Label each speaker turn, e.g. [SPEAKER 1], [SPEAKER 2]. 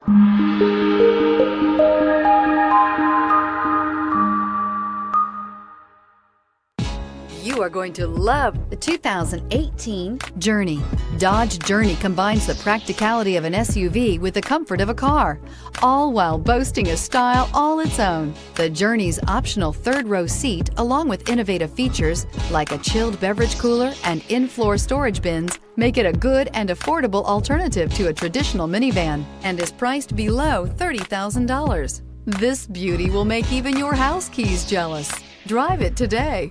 [SPEAKER 1] You are going to love the 2018 Journey. Dodge Journey combines the practicality of an SUV with the comfort of a car, all while boasting a style all its own. The Journey's optional third-row seat, along with innovative features like a chilled beverage cooler and in-floor storage bins, make it a good and affordable alternative to a traditional minivan and is priced below $30,000. This beauty will make even your house keys jealous. Drive it today.